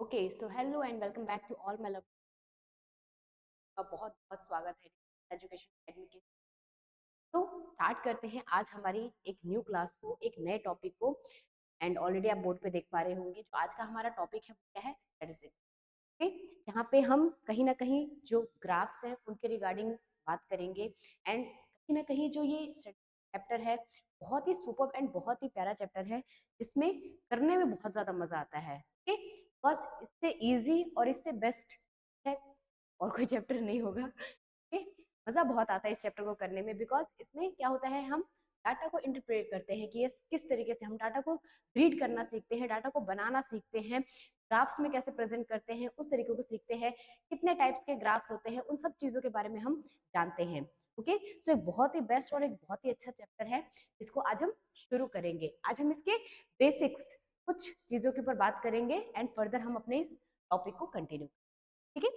Okay so hello and welcome back to all my love का बहुत बहुत स्वागत है एजुकेशन एकेडमी के। तो स्टार्ट करते हैं आज हमारी एक न्यू क्लास को, एक नए टॉपिक को। एंड ऑलरेडी आप बोर्ड पे देख पा रहे होंगे जो आज का हमारा टॉपिक है वो क्या है, स्टैटिस्टिक्स। ओके, जहाँ पे हम कहीं ना कहीं जो ग्राफ्स हैं उनके रिगार्डिंग बात करेंगे। एंड कहीं ना कहीं जो ये चैप्टर है बहुत ही सुपर एंड बहुत ही प्यारा चैप्टर है, जिसमें करने में बहुत ज्यादा मजा आता है। ओके, बस इससे इजी और इससे बेस्ट है और कोई चैप्टर नहीं होगा। ओके, मजा बहुत आता है इस चैप्टर को करने में, बिकॉज इसमें क्या होता है, हम डाटा को इंटरप्रेट करते हैं कि ये किस तरीके से हम डाटा को रीड करना सीखते हैं, डाटा को बनाना सीखते हैं, ग्राफ्स में कैसे प्रेजेंट करते हैं उस तरीके को सीखते हैं, कितने टाइप्स के ग्राफ्स होते हैं, उन सब चीजों के बारे में हम जानते हैं। ओके, सो एक बहुत ही बेस्ट और एक बहुत ही अच्छा चैप्टर है जिसको आज हम शुरू करेंगे। आज हम इसके बेसिक्स कुछ चीजों के ऊपर बात करेंगे एंड फर्दर हम अपने इस टॉपिक को कंटिन्यू। ठीक है,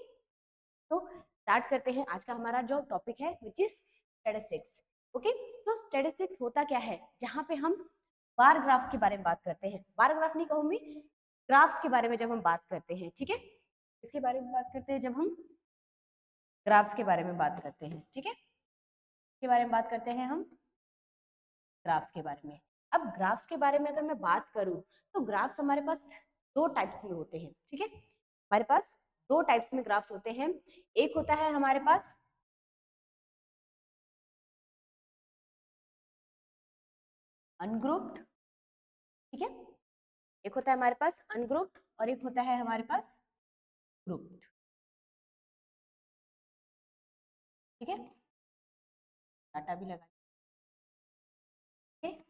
तो स्टार्ट करते हैं। आज का हमारा जो टॉपिक है which is statistics. Okay, so statistics होता क्या है, जहां पे हम बार ग्राफ्स के बारे में बात करते हैं। बार ग्राफ नहीं कहूंगी, ग्राफ्स के बारे में जब हम बात करते हैं। ठीक है, इसके बारे में बात करते हैं जब हम ग्राफ्स के बारे में बात करते हैं। ठीक है, के बारे में बात करते हैं हम ग्राफ्स के बारे में। अब ग्राफ्स के बारे में अगर मैं बात करूं तो ग्राफ्स हमारे पास दो टाइप्स में होते हैं। ठीक है, हमारे पास दो टाइप्स में ग्राफ्स होते हैं। एक होता है हमारे पास अनग्रुप्ड। ठीक है, एक होता है हमारे पास अनग्रुप्ड और एक होता है हमारे पास ग्रुप्ड। ठीक है, डाटा भी लगा। ठीक है,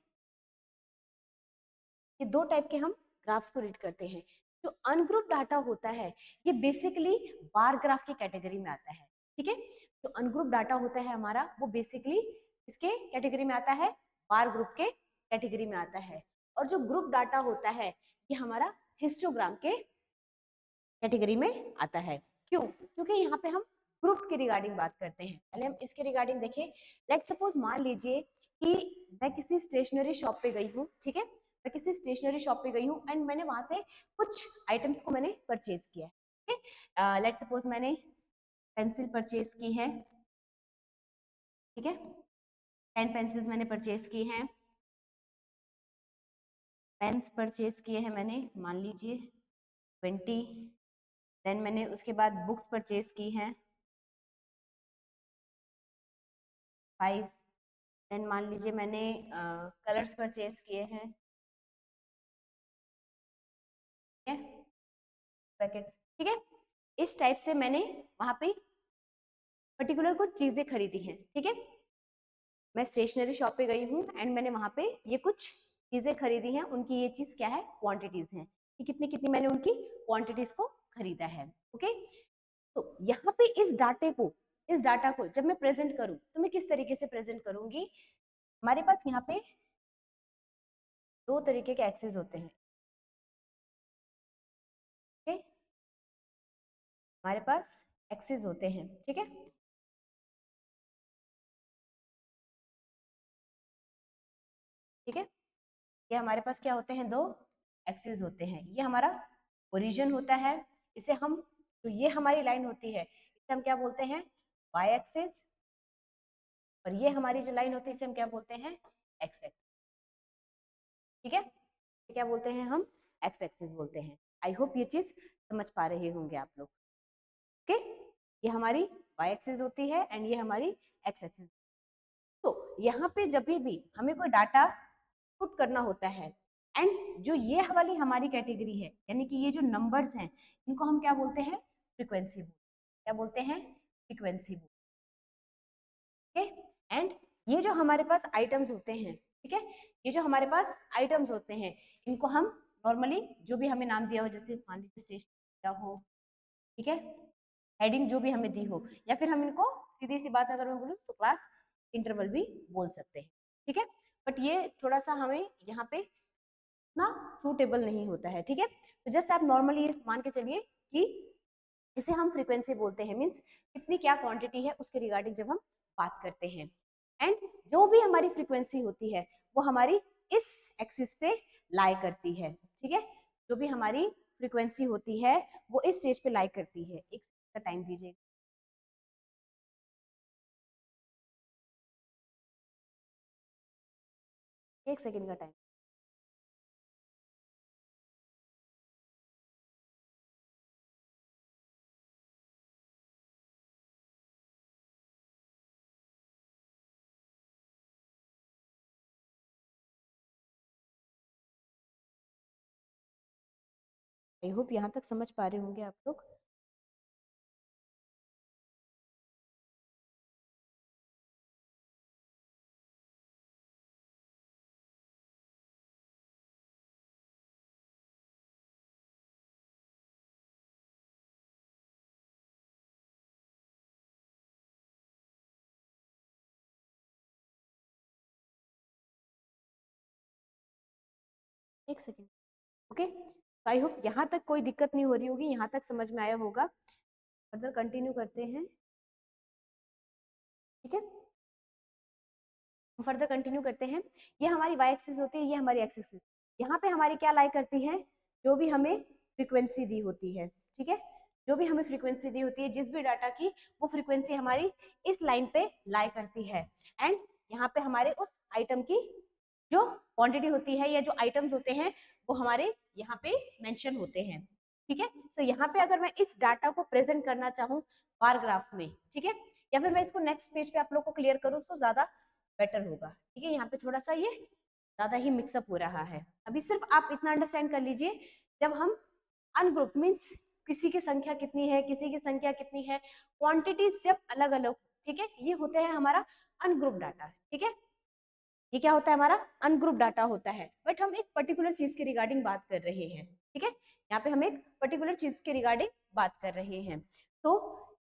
ये दो टाइप के हम ग्राफ्स को रीड करते हैं। जो अनग्रुप डाटा होता है ये बेसिकली बार ग्राफ की कैटेगरी में आता है। ठीक है, जो अनग्रुप डाटा होता है हमारा वो बेसिकली इसके कैटेगरी में आता है, बार ग्रुप के कैटेगरी में आता है। और जो ग्रुप डाटा होता है ये हमारा हिस्टोग्राम के कैटेगरी में आता है। क्यों? क्योंकि यहाँ पे हम ग्रुप के रिगार्डिंग बात करते हैं। पहले हम इसके रिगार्डिंग देखें। लेट सपोज मान लीजिए कि मैं किसी स्टेशनरी शॉप पे गई हूँ। ठीक है, मैं किसी स्टेशनरी शॉप पे गई हूँ एंड मैंने वहां से कुछ आइटम्स को मैंने परचेज किया है। ठीक है, लेट सपोज मैंने पेंसिल परचेज की है। ठीक है, 10 पेंसिल्स मैंने परचेज की हैं, पेन्स परचेज किए हैं मैंने मान लीजिए 20। देन मैंने उसके बाद बुक्स परचेज की हैं 5। देन मान लीजिए मैंने कलर्स परचेज किए हैं। ठीक है, पैकेट्स। ठीक है, इस टाइप से मैंने वहां पे पर्टिकुलर कुछ चीजें खरीदी हैं। ठीक है, मैं स्टेशनरी शॉप पे गई हूँ एंड मैंने वहां पे ये कुछ चीजें खरीदी हैं। उनकी ये चीज क्या है, क्वांटिटीज हैं कि कितनी कितनी मैंने उनकी क्वांटिटीज को खरीदा है। ओके, तो यहाँ पे इस डाटा को जब मैं प्रेजेंट करूं तो मैं किस तरीके से प्रेजेंट करूंगी। हमारे पास यहाँ पे दो तरीके के एक्सेस होते हैं। okay? हमारे पास एक्सेस होते हैं। ठीक है, ठीक है, ये हमारे पास क्या होते हैं, दो एक्सेस होते हैं। ये हमारा ओरिजिन होता है, इसे हम, तो ये हमारी लाइन होती है इसे हम क्या बोलते हैं, वाई एक्सेस। और ये हमारी जो लाइन होती है इसे हम क्या बोलते हैं, एक्स एक्सेस। ठीक है, क्या बोलते हैं हम, एक्स एक्सेस बोलते हैं। आई होप ये चीज समझ पा रहे होंगे आप लोग। ओके, ये हमारी वाई एक्सेस होती है एंड ये हमारी एक्स एक्सेस। तो यहाँ पे जब भी हमें कोई डाटा पुट करना होता है एंड जो ये वाली हमारी कैटेगरी है, यानी कि ये जो नंबर्स हैं इनको हम क्या बोलते हैं, फ्रीक्वेंसी बोल, क्या बोलते हैं, फ्रीक्वेंसी बोल। ओके, एंड ये जो हमारे पास आइटम्स होते हैं, ठीक है, ये जो हमारे पास आइटम्स होते हैं इनको हम नॉर्मली जो भी हमें नाम दिया हो, जैसे मान लीजिए स्टेशन दिया हो, ठीक है, हेडिंग जो भी हमें दी हो, या फिर हम इनको सीधी सी बात अगर मैं बोलूँ तो क्लास इंटरवल भी बोल सकते हैं। ठीक है, बट ये थोड़ा सा हमें यहाँ पे ना सूटेबल नहीं होता है। ठीक है, तो जस्ट आप नॉर्मली ये मान के चलिए कि इसे हम फ्रीक्वेंसी बोलते हैं, मीन्स कितनी क्या क्वांटिटी है उसके रिगार्डिंग जब हम बात करते हैं। एंड जो भी हमारी फ्रीक्वेंसी होती है वो हमारी इस एक्सिस पे लाई करती है। ठीक है, जो भी हमारी फ्रीक्वेंसी होती है वो इस स्टेज पे लाई करती है। एक सेकंड का टाइम दीजिए। एक सेकंड का टाइम। आई होप यहाँ तक समझ पा रहे होंगे आप लोग। एक सेकंड। ओके, आई होप यहाँ तक कोई दिक्कत नहीं हो रही होगी, यहाँ तक समझ में आया होगा। फर्दर कंटिन्यू करते हैं। ठीक है, फर्दर कंटिन्यू करते हैं। ये हमारी वाई एक्सिस होती है, ये हमारी एक्स एक्सिस। यहाँ पे हमारी क्या लाई करती है, जो भी हमें फ्रीक्वेंसी दी होती है। ठीक है, जो भी हमें फ्रीक्वेंसी दी होती है, जिस भी डाटा की, वो फ्रीक्वेंसी हमारी इस लाइन पे लाई करती है। एंड यहाँ पे हमारे उस आइटम की जो क्वांटिटी होती है या जो आइटम्स होते हैं वो हमारे यहाँ पे मेंशन होते हैं। ठीक है, सो यहाँ पे अगर मैं इस डाटा को प्रेजेंट करना चाहूँ बार ग्राफ में, ठीक है, या फिर मैं इसको नेक्स्ट पेज पे आप लोग को क्लियर करूँ तो ज्यादा बेटर होगा। ठीक है, यहाँ पे थोड़ा सा ये ज्यादा ही मिक्सअप हो रहा है। अभी सिर्फ आप इतना अंडरस्टैंड कर लीजिए, जब हम अनग्रुप मीन्स किसी की संख्या कितनी है, किसी की संख्या कितनी है, क्वांटिटीज जब अलग अलग, ठीक है, ये होते हैं हमारा अनग्रुप डाटा। ठीक है, ये क्या होता है, हमारा अनग्रुप डाटा होता है। बट हम एक पर्टिकुलर चीज के रिगार्डिंग बात कर रहे हैं। ठीक है, यहाँ पे हम एक पर्टिकुलर चीज के रिगार्डिंग बात कर रहे हैं, तो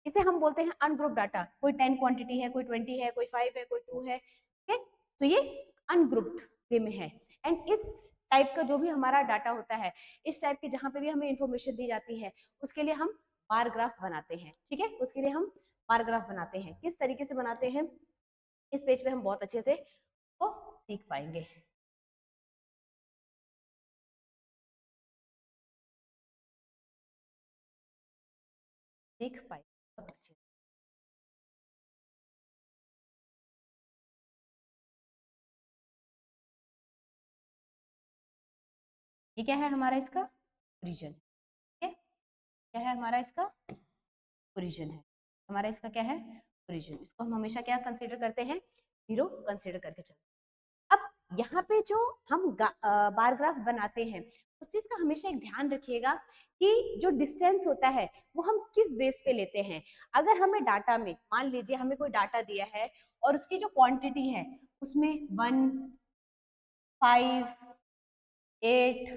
इसे हम बोलते हैं अनग्रुप डाटा। कोई 10 क्वांटिटी है, कोई 20 है, कोई 5 है, कोई 2 है। ठीक है, तो ये अनग्रुप्ड वे में है। एंड इस टाइप का जो भी हमारा डाटा होता है, इस टाइप की जहां पे भी हमें इंफॉर्मेशन दी जाती है, उसके लिए हम बार ग्राफ बनाते हैं। ठीक है, उसके लिए हम बार ग्राफ बनाते हैं। किस तरीके से बनाते हैं, इस पेज पे हम बहुत अच्छे से को सीख पाएंगे। सीख पाए बहुत अच्छे। ये क्या है हमारा, इसका ओरिजिन। ठीक है, क्या है हमारा, इसका ओरिजिन है। हमारा इसका क्या है, ओरिजिन। इसको हम हमेशा क्या कंसीडर करते हैं, जीरो कंसीडर करके चलते हैं। अब यहाँ पे जो हम बार ग्राफ बनाते हैं, उस चीज का हमेशा एक ध्यान रखिएगा कि जो डिस्टेंस होता है वो हम किस बेस पे लेते हैं। अगर हमें डाटा में, मान लीजिए हमें कोई डाटा दिया है और उसकी जो क्वांटिटी है उसमें 1, 5, 8,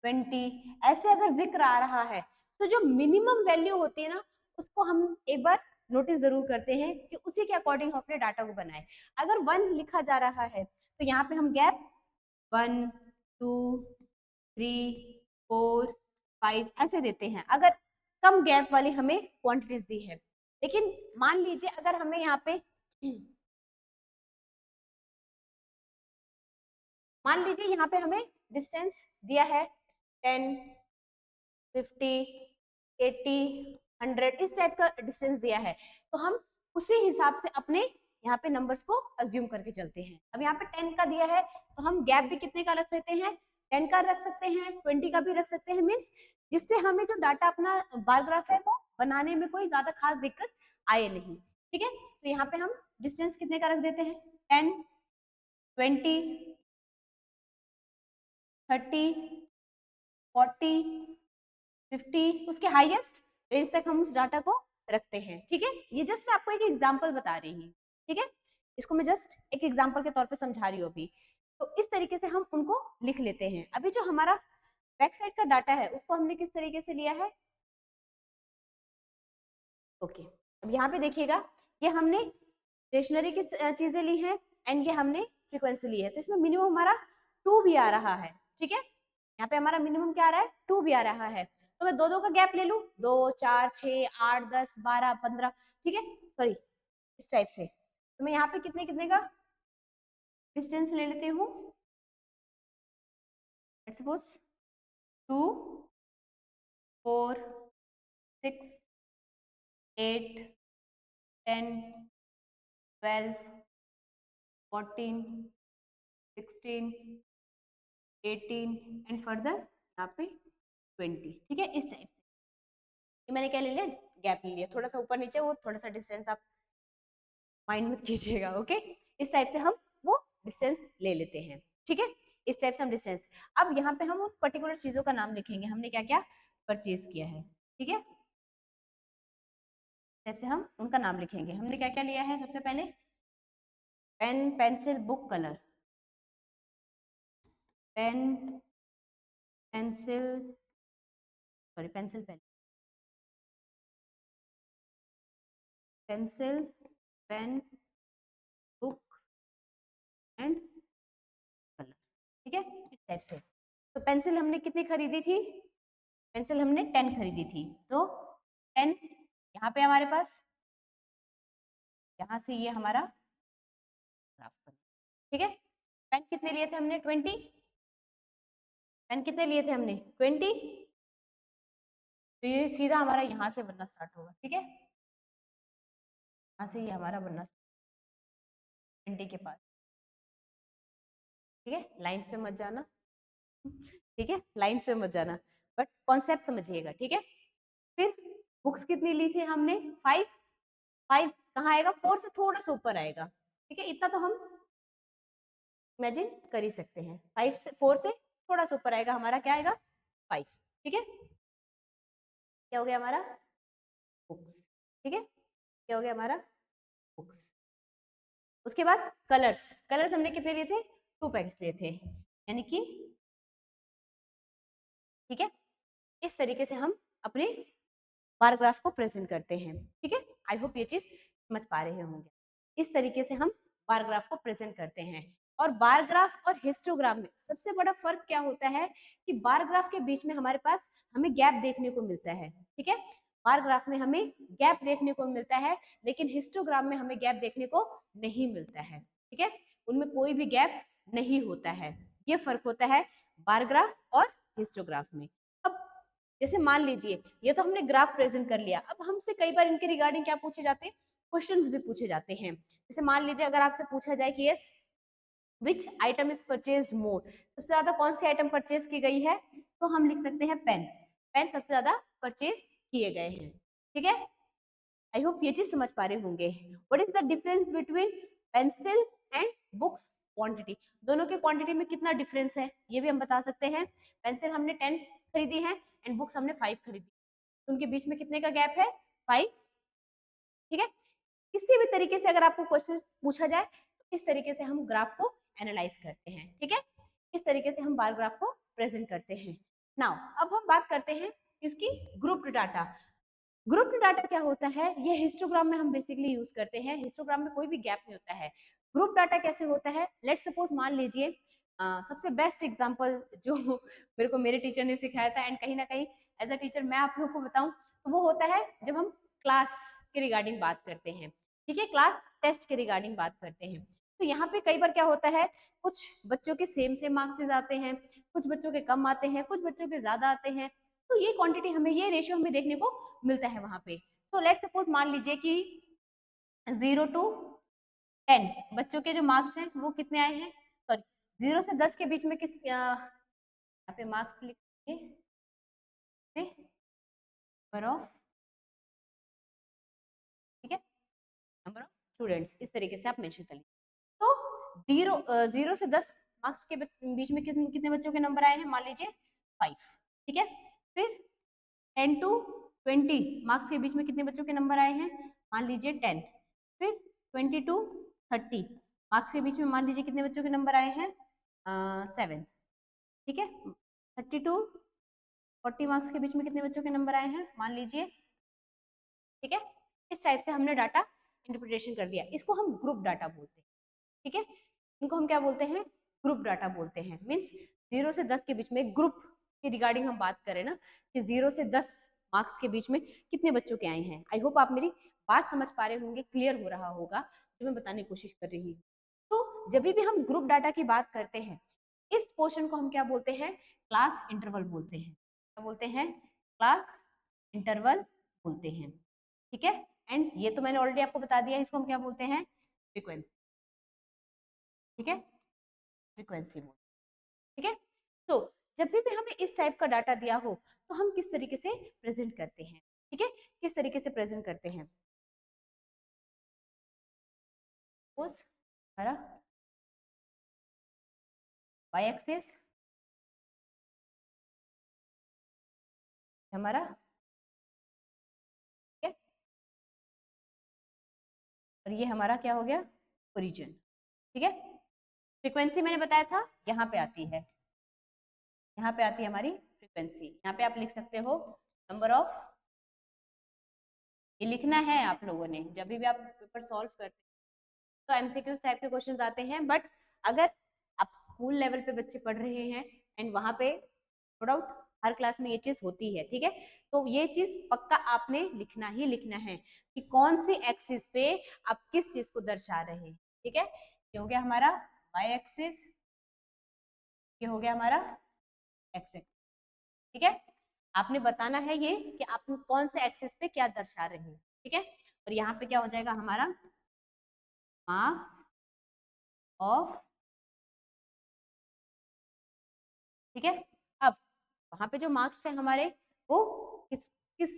20 ऐसे अगर जिक्र आ रहा है, तो जो मिनिमम वैल्यू होती है ना, उसको हम एक बार नोटिस जरूर करते हैं कि उसी के अकॉर्डिंग हम अपने डाटा को बनाए। अगर 1 लिखा जा रहा है तो यहाँ पे हम गैप 1, 2, 3, 4, 5 ऐसे देते हैं, अगर कम गैप वाली हमें क्वांटिटीज दी है। लेकिन मान लीजिए अगर हमें यहाँ पे मान लीजिए यहाँ पे हमें डिस्टेंस दिया है 10, 50, 80, 100 इस टाइप का डिस्टेंस दिया है, तो हम उसी हिसाब से अपने यहाँ पे नंबर्स को अज्यूम करके चलते हैं। अब यहाँ पे 10 का दिया है तो हम गैप भी कितने का रख लेते हैं, 10 का रख सकते हैं, 20 का भी रख सकते हैं, मीन्स जिससे हमें जो डाटा अपना बार ग्राफ है वो बनाने में कोई ज्यादा खास दिक्कत आए नहीं। ठीक है, तो यहाँ पे हम डिस्टेंस कितने का रख देते हैं, 10, 20, 30, 40, 50, उसके हाईएस्ट रेंज तक हम उस डाटा को रखते हैं। ठीक है, ये जस्ट मैं आपको एक एग्जांपल बता रही हूँ। ठीक है, इसको मैं जस्ट एक एग्जांपल के तौर पे समझा रही हूँ अभी। तो इस तरीके से हम उनको लिख लेते हैं। अभी जो हमारा बैक साइड का डाटा है उसको हमने किस तरीके से लिया है, ओके, अब यहाँ पे देखिएगा, ये हमने स्टेशनरी की चीजें ली हैं एंड ये हमने फ्रीक्वेंसी ली है, तो इसमें मिनिमम हमारा 2 भी आ रहा है। ठीक है, यहाँ पे हमारा मिनिमम क्या आ रहा है, 2 भी आ रहा है। तो मैं दो दो का गैप ले लूं, 2, 4, 6, 8, 10, 12, 15। ठीक है, सॉरी, इस टाइप से। तो मैं यहाँ पे कितने कितने का डिस्टेंस ले लेती हूँ, लेट्स सपोज 2, 4 6 8 10 12 14 16 18 एंड फर्दर यहाँ पे 20। ठीक है, इस टाइप से। ये मैंने क्या ले लिया, गैप ले लिया, थोड़ा सा ऊपर नीचे, वो थोड़ा सा डिस्टेंस आप माइंड मत कीजिएगा। ओके, इस टाइप से हम वो डिस्टेंस ले लेते हैं। ठीक है, इस टाइप से हम डिस्टेंस, अब यहाँ पे हम उन पर्टिकुलर चीजों का नाम लिखेंगे, हमने क्या क्या परचेज किया है। ठीक है, टाइप से हम उनका नाम लिखेंगे। हमने क्या क्या लिया है, सबसे पहले pen, pencil, book, colour. Pen, pencil, sorry pencil, pen, pencil, pen, book and colour. ठीक है, इस टाइप से। तो पेंसिल हमने कितनी खरीदी थी, पेंसिल हमने 10 खरीदी थी, तो 10 यहाँ पे हमारे पास, यहाँ से ये हमारा ग्राफ बना। ठीक है, पेन कितने लिए थे हमने, 20। पेन कितने लिए थे हमने, 20। तो ये सीधा हमारा यहाँ से बनना स्टार्ट होगा। ठीक है, यहाँ से ये हमारा बनना 20 के पास। ठीक है, लाइंस पे मत जाना। ठीक है, लाइंस पे मत जाना, बट कॉन्सेप्ट समझिएगा। ठीक है, फिर बुक्स कितनी ली थी हमने, 5। 5 कहाँ आएगा, 4 से थोड़ा सा ऊपर आएगा। ठीक है, इतना तो हम इमेजिन कर ही सकते हैं। 5 से 4 से थोड़ा सा ऊपर आएगा, हमारा क्या आएगा, 5। ठीक है, क्या हो गया हमारा, बुक्स। ठीक है, क्या हो गया हमारा, बुक्स। उसके बाद कलर्स, कलर्स हमने कितने लिए थे, 2 पैकेट्स लिए थे, यानी कि ठीक है, इस तरीके से हम अपने बार ग्राफ को प्रेजेंट करते हैं। ठीक है, आई होप ये चीज समझ पा रहे होंगे। इस तरीके से हम बार ग्राफ को प्रेजेंट करते हैं। और बार ग्राफ और हिस्टोग्राम में सबसे बड़ा फर्क क्या होता है कि बार ग्राफ के बीच में हमारे पास हमें गैप देखने को मिलता है। ठीक है, बार ग्राफ में हमें गैप देखने को मिलता है, लेकिन हिस्टोग्राम में हमें गैप देखने को नहीं मिलता है। ठीक है, उनमें कोई भी गैप नहीं होता है। ये फर्क होता है बार ग्राफ और हिस्टोग्राफ में। अब जैसे मान लीजिए ये तो हमने ग्राफ प्रेजेंट कर लिया, अब हमसे कई बार इनके रिगार्डिंग क्या पूछे जाते हैं, क्वेश्चंस भी पूछे जाते हैं। जैसे मान लीजिए अगर आपसे पूछा जाए कि yes which item is purchased more, सबसे ज्यादा कौन सी आइटम परचेज की गई है, तो हम लिख सकते हैं पेन। पेन सबसे ज्यादा परचेज किए गए हैं। ठीक है, आई होप ये चीज समझ पा रहे होंगे। What is the difference between pencil and books quantity, दोनों के क्वांटिटी में कितना डिफरेंस है ये भी हम बता सकते हैं। पेंसिल हमने 10 खरीदी है एंड बुक्स हमने 5 खरीदी, तो उनके बीच में कितने का गैप है, 5। ठीक है, किसी भी तरीके से अगर आपको क्वेश्चन पूछा जाए तो इस तरीके से हम ग्राफ को एनालाइज करते हैं। ठीक है, इस तरीके से हम बार ग्राफ को प्रेजेंट करते हैं। नाउ अब हम बात करते हैं इसकी ग्रुप्ड डाटा। ग्रुप्ड डाटा क्या होता है, ये हिस्टोग्राम में हम बेसिकली यूज करते हैं। हिस्टोग्राम में कोई भी गैप नहीं होता है। ग्रुप डाटा कैसे होता है, लेट सपोज मान लीजिए सबसे बेस्ट एग्जांपल जो मेरे को मेरे टीचर ने सिखाया था एंड कहीं ना कहीं एज अ टीचर मैं आप लोगों को बताऊं तो वो होता है जब हम क्लास के रिगार्डिंग बात करते हैं। ठीक है, क्लास टेस्ट के रिगार्डिंग बात करते हैं, तो यहाँ पे कई बार क्या होता है, कुछ बच्चों के सेम सेम मार्क्स आते हैं, कुछ बच्चों के कम आते हैं, कुछ बच्चों के ज्यादा आते हैं। तो ये क्वांटिटी हमें, ये रेशियो हमें देखने को मिलता है वहां पे। सो लेट सपोज मान लीजिए कि 0 to 10 बच्चों के जो मार्क्स हैं वो कितने आए हैं, सॉरी 0 से 10 के बीच में किस यहाँ पे मार्क्स लिखिए, नंबर ऑफ, ठीक है, नंबर ऑफ स्टूडेंट्स, इस तरीके से आप मेंशन कर लीजिए। तो 0 से 10 मार्क्स के बीच में कितने बच्चों के नंबर आए हैं, मान लीजिए 5। ठीक है, फिर 10 to 20 मार्क्स के बीच में कितने बच्चों के नंबर आए हैं, मान लीजिए 10। फिर 20 to 30 मार्क्स के बीच में मान लीजिए कितने बच्चों के नंबर आए हैं, 7। ठीक है, 30 to 40 मार्क्स के बीच में कितने बच्चों के नंबर आए हैं, मान लीजिए। ठीक है, इस टाइप से हमने डाटा इंटरप्रिटेशन कर दिया, इसको हम ग्रुप डाटा बोलते हैं। ठीक है, इनको हम क्या बोलते हैं, ग्रुप डाटा बोलते हैं। मीन्स 0 से 10 के बीच में ग्रुप के रिगार्डिंग हम बात करें ना, कि 0 से 10 मार्क्स के बीच में कितने बच्चों के आए हैं। आई होप आप मेरी बात समझ पा रहे होंगे, क्लियर हो रहा होगा जो मैं बताने की कोशिश कर रही हूँ। तो जब भी हम ग्रुप डाटा की बात करते हैं, इस पोर्शन को हम क्या बोलते हैं, क्लास इंटरवल बोलते हैं। क्या बोलते हैं, क्लास इंटरवल बोलते हैं, ठीक है। एंड ये तो मैंने ऑलरेडी आपको बता दिया, इसको हम क्या बोलते हैं, फ्रीक्वेंसी, ठीक है, फ्रीक्वेंसी बोलते हैं, ठीक है। तो जब भी हमें इस टाइप का डाटा दिया हो तो हम किस तरीके से प्रेजेंट करते हैं, ठीक है, किस तरीके से प्रेजेंट करते हैं। हमारा वाई एक्सिस हमारा, ठीक है, और ये हमारा क्या हो गया, ओरिजिन, ठीक है। फ्रीक्वेंसी मैंने बताया था यहाँ पे आती है, यहाँ पे आती है हमारी फ्रीक्वेंसी। यहाँ पे आप लिख सकते हो नंबर ऑफ, ये लिखना है आप लोगों ने जब भी आप पेपर सॉल्व करते हैं तो एमसीक्यूज टाइप के क्वेश्चंस आते हैं, बट अगर आप स्कूल लेवल पे बच्चे पढ़ रहे हैं एंड वहां पे नो डाउट हर क्लास में ये चीज होती है, ठीक है, तो ये चीज पक्का आपने लिखना ही लिखना है कि कौन सी एक्सिस पे आप किस चीज को दर्शा रहे हैं, ठीक है। ये हो गया हमारा वाई एक्सिस, ये हो गया हमारा एक्स एक्सिस, ठीक है। आपने बताना है ये कि आप कौन से एक्सिस पे क्या दर्शा रहे हैं, ठीक है। और यहाँ पे क्या हो जाएगा हमारा मार्क्स ऑफ, ठीक है। अब वहां पे जो मार्क्स थे हमारे वो किस किस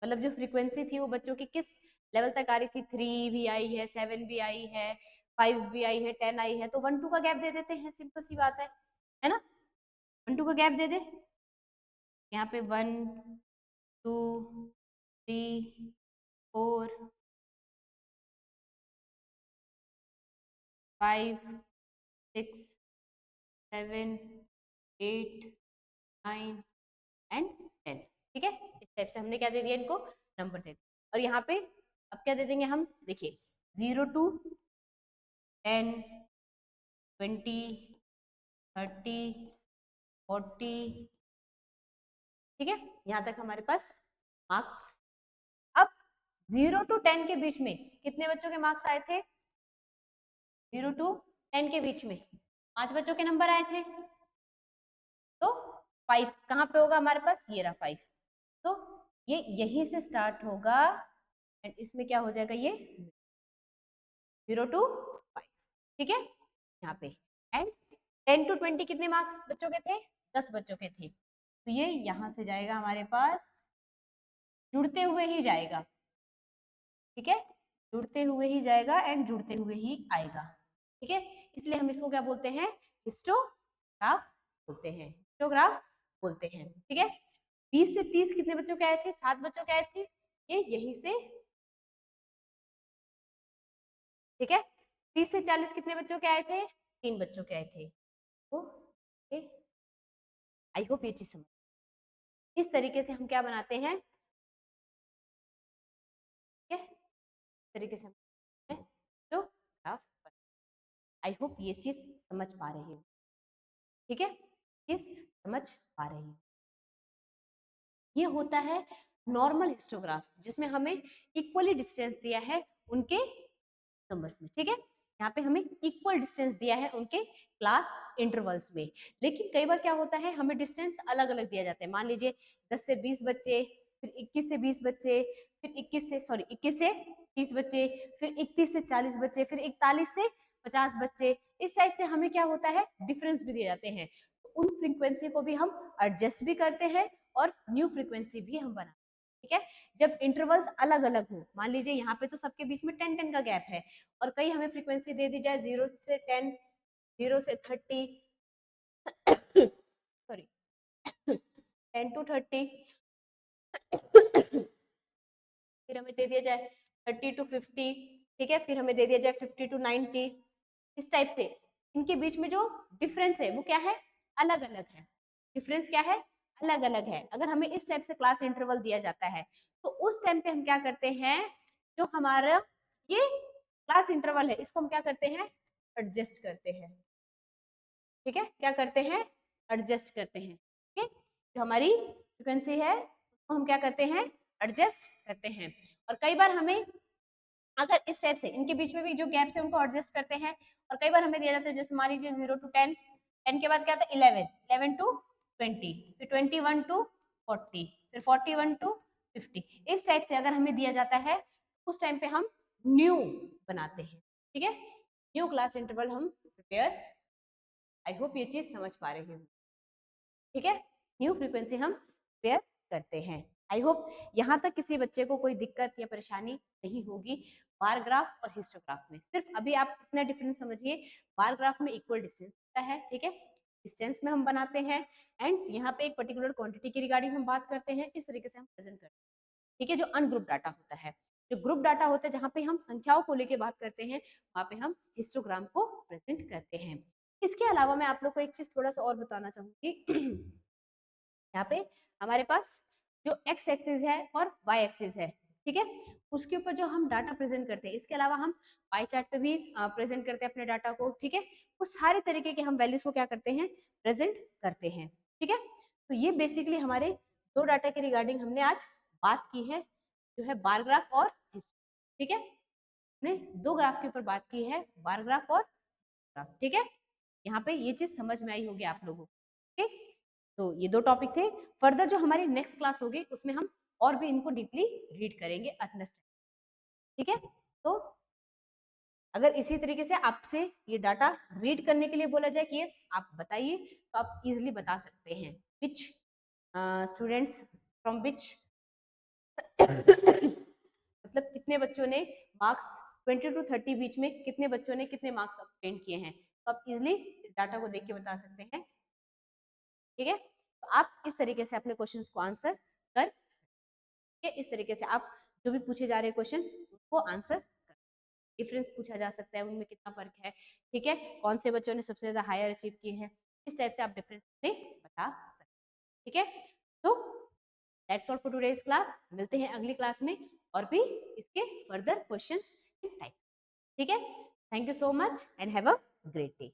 मतलब जो फ्रीक्वेंसी थी वो बच्चों की किस लेवल तक आ रही थी, 3 भी आई है, 7 भी आई है, 5 भी आई है, 10 आई है, तो 1 2 का गैप दे देते हैं, सिंपल सी बात है ना, 1 2 का गैप दे दे। यहाँ पे 1 2 3 4 5 6 7 8 9 एंड 10, ठीक है। इस टाइप से हमने क्या दे दिया, इनको नंबर दे दिया। और यहाँ पे अब क्या दे देंगे हम, देखिए 0 to 10 20 30 40, ठीक है, यहाँ तक हमारे पास मार्क्स। अब 0 to 10 के बीच में कितने बच्चों के मार्क्स आए थे, 0 to 10 के बीच में 5 बच्चों के नंबर आए थे, तो 5 कहाँ पे होगा हमारे पास, ये रहा 5, तो ये यहीं से स्टार्ट होगा एंड इसमें क्या हो जाएगा, ये 0 to 5, ठीक है, यहाँ पे। एंड 10 to 20 कितने मार्क्स बच्चों के थे, 10 बच्चों के थे, तो ये यहाँ से जाएगा हमारे पास, जुड़ते हुए ही जाएगा, ठीक है, जुड़ते हुए ही जाएगा एंड जुड़ते हुए ही आएगा, ठीक है। इसलिए हम इसको क्या बोलते हैं, हिस्टोग्राफ बोलते हैं, हिस्टोग्राफ बोलते हैं, ठीक है। 20 से 30 कितने बच्चों के आए थे, 7 बच्चों के आए थे, ये यहीं से, ठीक है। 30 से 40 कितने बच्चों के आए थे, 3 बच्चों के आए थे, तो आई होप ये चीज समझ। इस तरीके से हम क्या बनाते हैं, ठीक है, इस तरीके से हम तो ग्राफ, आई होप ये चीज समझ पा रहे हो, ठीक है, चीज समझ पा रहे हो। ये होता है नॉर्मल हिस्टोग्राफ जिसमें हमें इक्वली डिस्टेंस दिया है उनके नंबर्स में, ठीक है, यहाँ पे हमें इक्वल डिस्टेंस दिया है उनके क्लास इंटरवल्स में। लेकिन कई बार क्या होता है, हमें डिस्टेंस अलग अलग दिया जाता है, मान लीजिए 10 से 20 बच्चे, फिर 21 से 20 बच्चे, फिर 21 से 30 बच्चे, फिर 31 से 40 बच्चे, फिर 41 से 50 बच्चे, इस टाइप से हमें क्या होता है, डिफरेंस भी दिए जाते हैं। तो उन फ्रीक्वेंसी को भी हम एडजस्ट भी करते हैं और न्यू फ्रीक्वेंसी भी हम बनाते हैं, ठीक है। जब इंटरवल्स अलग अलग हो, मान लीजिए यहाँ पे तो सबके बीच में 10 का गैप है, और कहीं हमें फ्रीक्वेंसी दे दी जाए 0 से 10, 0 से 30, सॉरी 10 to 30, फिर हमें दे दिया जाए 30 to 50, ठीक है, फिर हमें दे दिया जाए 50 to 90, इस टाइप से इनके बीच में जो डिफरेंस है वो क्या है, अलग अलग है, डिफरेंस क्या है, अलग अलग है। अगर हमें इस टाइप से क्लास इंटरवल दिया जाता है तो उस टाइम पे हम क्या करते हैं, जो हमारा ये क्लास इंटरवल है इसको हम क्या करते हैं, एडजस्ट करते हैं, ठीक है, क्या करते हैं, एडजस्ट करते हैं, ठीक है, जो हमारी फ्रीक्वेंसी है उसको हम क्या करते हैं, एडजस्ट करते हैं। और कई बार हमें अगर इस टाइप से इनके बीच में भी जो गैप्स है उनको एडजस्ट करते हैं, और कई बार हमें दिया जाता है जैसे मान लीजिए 0 to 10, 10 के बाद क्या आता है 11, 11 to 20, फिर 21 to 40, फिर 41 to 50। इस टाइप से अगर हमें दिया जाता है उस टाइम पे हम न्यू बनाते हैं, ठीक है। न्यू क्लास इंटरवल हम प्रिपेयर, आई होप ये चीज समझ पा रहे हैं, ठीक है। न्यू फ्रीक्वेंसी हम प्रिपेयर करते हैं। आई होप यहाँ तक किसी बच्चे को कोई दिक्कत या परेशानी नहीं होगी बार ग्राफ और हिस्टोग्राफ में। सिर्फ अभी आप इतना डिफरेंस समझिए, बार ग्राफ में इक्वल डिस्टेंस होता है, ठीक है, डिस्टेंस में हम बनाते हैं, एंड यहाँ पे एक पर्टिकुलर क्वांटिटी की रिगार्डिंग हम बात करते हैं, इस तरीके से हम प्रेजेंट करते हैं, ठीक है। जो अनग्रुप डाटा होता है, जो ग्रुप डाटा होता है जहाँ पे हम संख्याओं को लेके बात करते हैं, वहाँ पे हम हिस्टोग्राम को प्रेजेंट करते हैं। इसके अलावा मैं आप लोग को एक चीज थोड़ा सा और बताना चाहूंगी। यहाँ पे हमारे पास जो एक्स एक्सिस है और वाई एक्सिस है, ठीक है, उसके ऊपर जो हम डाटा प्रेजेंट करते हैं, इसके अलावा हम पाई चार्ट पे भी प्रेजेंट करते हैं अपने डाटा को, ठीक है। उस सारे तरीके के हम वैल्यूज को क्या करते हैं, प्रेजेंट करते हैं, ठीक है। तो ये बेसिकली हमारे दो डाटा के रिगार्डिंग हमने आज बात की है, जो है बार ग्राफ और हिस्ट्री, ठीक है। हमने दो ग्राफ के ऊपर बात की है, बार ग्राफ और ग्राफ, ठीक है। यहाँ पे ये चीज समझ में आई होगी आप लोगों को, ठीक। तो ये दो टॉपिक थे। फर्दर जो हमारी नेक्स्ट क्लास होगी उसमें हम और भी इनको डीपली रीड करेंगे, अंडरस्टैंड, ठीक है। तो अगर इसी तरीके से आपसे ये डाटा रीड करने के लिए बोला जाए कि यस आप बताइए, तो आप इजिली बता सकते हैं विच स्टूडेंट्स फ्रॉम विच मतलब कितने बच्चों ने मार्क्स 20 to 30 बीच में कितने बच्चों ने कितने मार्क्स ऑब्टेन किए हैं, तो आप इजिली इस डाटा को देख के बता सकते हैं, ठीक है। तो आप इस तरीके से अपने क्वेश्चंस को आंसर कर सकते हैं। इस तरीके से आप जो भी पूछे जा रहे क्वेश्चन उसको आंसर कर, डिफरेंस पूछा जा सकता है, उनमें कितना फर्क है, ठीक है, कौन से बच्चों ने सबसे ज्यादा हायर अचीव किए हैं, इस टाइप से आप डिफरेंस बता सकते हैं, ठीक है। तो that's all for today's class. मिलते हैं अगली क्लास में और भी इसके फर्दर क्वेश्चंस एंड टाइप्स, ठीक है। Thank you so much and have a great day.